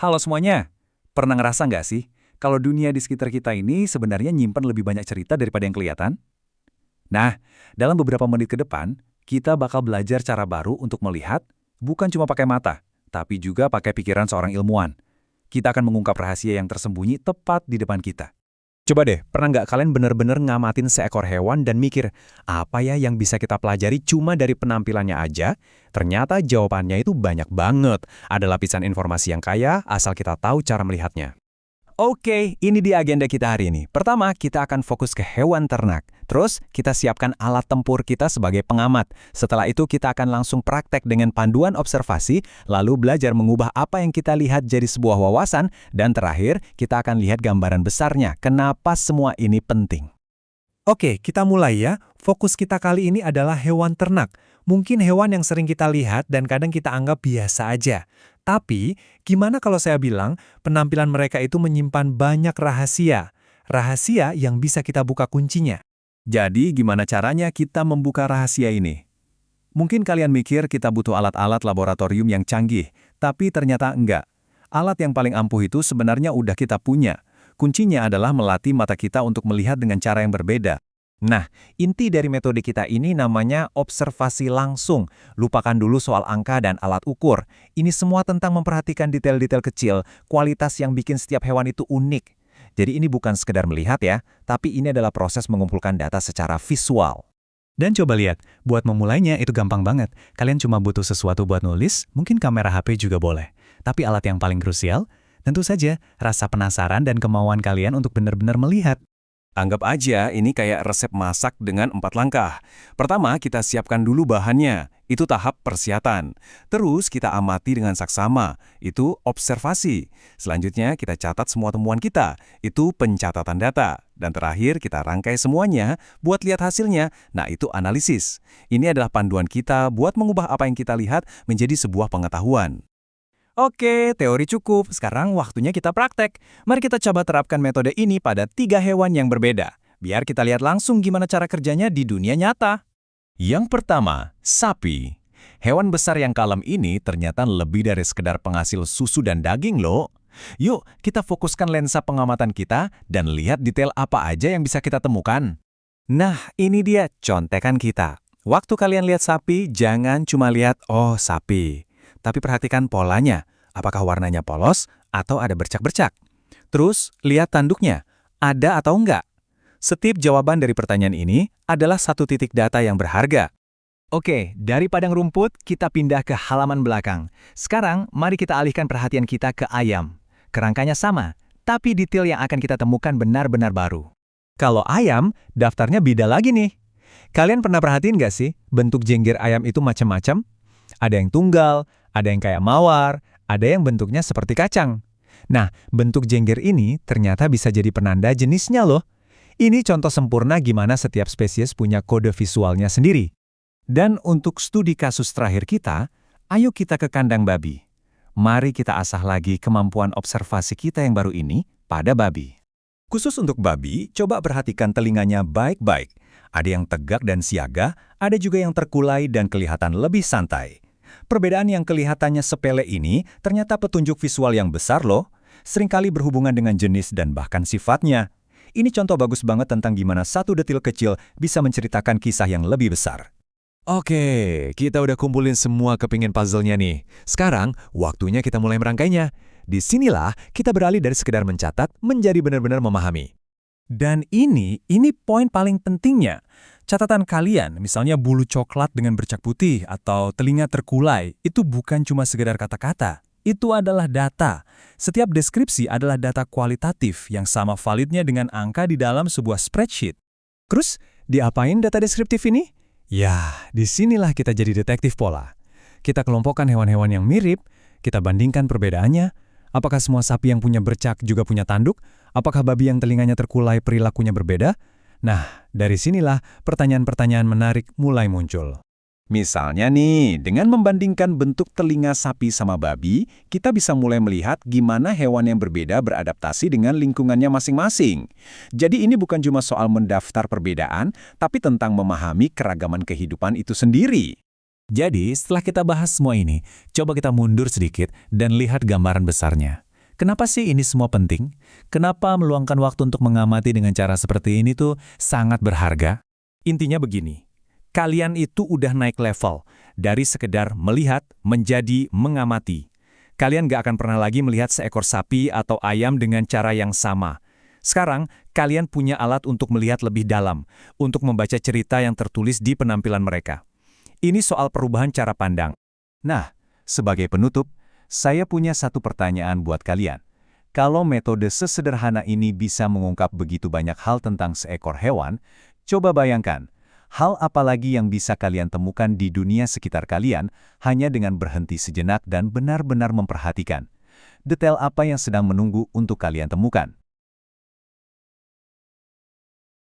Halo semuanya, pernah ngerasa nggak sih kalau dunia di sekitar kita ini sebenarnya nyimpen lebih banyak cerita daripada yang kelihatan? Nah, dalam beberapa menit ke depan, kita bakal belajar cara baru untuk melihat, bukan cuma pakai mata, tapi juga pakai pikiran seorang ilmuwan. Kita akan mengungkap rahasia yang tersembunyi tepat di depan kita. Coba deh, pernah nggak kalian bener-bener ngamatin seekor hewan dan mikir, apa ya yang bisa kita pelajari cuma dari penampilannya aja? Ternyata jawabannya itu banyak banget. Ada lapisan informasi yang kaya, asal kita tahu cara melihatnya. Oke, ini dia agenda kita hari ini. Pertama, kita akan fokus ke hewan ternak. Terus, kita siapkan alat tempur kita sebagai pengamat. Setelah itu, kita akan langsung praktek dengan panduan observasi, lalu belajar mengubah apa yang kita lihat jadi sebuah wawasan, dan terakhir, kita akan lihat gambaran besarnya, kenapa semua ini penting. Oke, kita mulai ya. Fokus kita kali ini adalah hewan ternak. Mungkin hewan yang sering kita lihat dan kadang kita anggap biasa aja. Tapi, gimana kalau saya bilang penampilan mereka itu menyimpan banyak rahasia? Rahasia yang bisa kita buka kuncinya. Jadi, gimana caranya kita membuka rahasia ini? Mungkin kalian mikir kita butuh alat-alat laboratorium yang canggih, tapi ternyata enggak. Alat yang paling ampuh itu sebenarnya udah kita punya. Kuncinya adalah melatih mata kita untuk melihat dengan cara yang berbeda. Nah, inti dari metode kita ini namanya observasi langsung. Lupakan dulu soal angka dan alat ukur. Ini semua tentang memperhatikan detail-detail kecil, kualitas yang bikin setiap hewan itu unik. Jadi ini bukan sekedar melihat ya, tapi ini adalah proses mengumpulkan data secara visual. Dan coba lihat, buat memulainya itu gampang banget. Kalian cuma butuh sesuatu buat nulis, mungkin kamera HP juga boleh. Tapi alat yang paling krusial, tentu saja rasa penasaran dan kemauan kalian untuk benar-benar melihat. Anggap aja ini kayak resep masak dengan 4 langkah. Pertama, kita siapkan dulu bahannya. Itu tahap persiapan. Terus kita amati dengan saksama. Itu observasi. Selanjutnya kita catat semua temuan kita. Itu pencatatan data. Dan terakhir kita rangkai semuanya buat lihat hasilnya. Nah, itu analisis. Ini adalah panduan kita buat mengubah apa yang kita lihat menjadi sebuah pengetahuan. Oke, teori cukup. Sekarang waktunya kita praktek. Mari kita coba terapkan metode ini pada 3 hewan yang berbeda. Biar kita lihat langsung gimana cara kerjanya di dunia nyata. Yang pertama, sapi. Hewan besar yang kalem ini ternyata lebih dari sekedar penghasil susu dan daging loh. Yuk, kita fokuskan lensa pengamatan kita dan lihat detail apa aja yang bisa kita temukan. Nah, ini dia contekan kita. Waktu kalian lihat sapi, jangan cuma lihat, oh sapi. Tapi perhatikan polanya, apakah warnanya polos atau ada bercak-bercak. Terus, lihat tanduknya, ada atau enggak. Setiap jawaban dari pertanyaan ini adalah satu titik data yang berharga. Oke, dari padang rumput, kita pindah ke halaman belakang. Sekarang, mari kita alihkan perhatian kita ke ayam. Kerangkanya sama, tapi detail yang akan kita temukan benar-benar baru. Kalau ayam, daftarnya beda lagi nih. Kalian pernah perhatiin nggak sih, bentuk jengger ayam itu macam-macam? Ada yang tunggal, ada yang kayak mawar, ada yang bentuknya seperti kacang. Nah, bentuk jengger ini ternyata bisa jadi penanda jenisnya loh. Ini contoh sempurna gimana setiap spesies punya kode visualnya sendiri. Dan untuk studi kasus terakhir kita, ayo kita ke kandang babi. Mari kita asah lagi kemampuan observasi kita yang baru ini pada babi. Khusus untuk babi, coba perhatikan telinganya baik-baik. Ada yang tegak dan siaga, ada juga yang terkulai dan kelihatan lebih santai. Perbedaan yang kelihatannya sepele ini ternyata petunjuk visual yang besar loh, seringkali berhubungan dengan jenis dan bahkan sifatnya. Ini contoh bagus banget tentang gimana satu detil kecil bisa menceritakan kisah yang lebih besar. Oke, kita udah kumpulin semua kepingin puzzle-nya nih. Sekarang, waktunya kita mulai merangkainya. Disinilah kita beralih dari sekedar mencatat menjadi benar-benar memahami. Dan ini poin paling pentingnya. Catatan kalian, misalnya bulu coklat dengan bercak putih atau telinga terkulai, itu bukan cuma sekedar kata-kata. Itu adalah data. Setiap deskripsi adalah data kualitatif yang sama validnya dengan angka di dalam sebuah spreadsheet. Terus, diapain data deskriptif ini? Ya, disinilah kita jadi detektif pola. Kita kelompokkan hewan-hewan yang mirip, kita bandingkan perbedaannya. Apakah semua sapi yang punya bercak juga punya tanduk? Apakah babi yang telinganya terkulai perilakunya berbeda? Nah, dari sinilah pertanyaan-pertanyaan menarik mulai muncul. Misalnya nih, dengan membandingkan bentuk telinga sapi sama babi, kita bisa mulai melihat gimana hewan yang berbeda beradaptasi dengan lingkungannya masing-masing. Jadi ini bukan cuma soal mendaftar perbedaan, tapi tentang memahami keragaman kehidupan itu sendiri. Jadi, setelah kita bahas semua ini, coba kita mundur sedikit dan lihat gambaran besarnya. Kenapa sih ini semua penting? Kenapa meluangkan waktu untuk mengamati dengan cara seperti ini tuh sangat berharga? Intinya begini, kalian itu udah naik level, dari sekedar melihat menjadi mengamati. Kalian gak akan pernah lagi melihat seekor sapi atau ayam dengan cara yang sama. Sekarang, kalian punya alat untuk melihat lebih dalam, untuk membaca cerita yang tertulis di penampilan mereka. Ini soal perubahan cara pandang. Nah, sebagai penutup, saya punya satu pertanyaan buat kalian. Kalau metode sesederhana ini bisa mengungkap begitu banyak hal tentang seekor hewan, coba bayangkan, hal apa lagi yang bisa kalian temukan di dunia sekitar kalian hanya dengan berhenti sejenak dan benar-benar memperhatikan. Detail apa yang sedang menunggu untuk kalian temukan?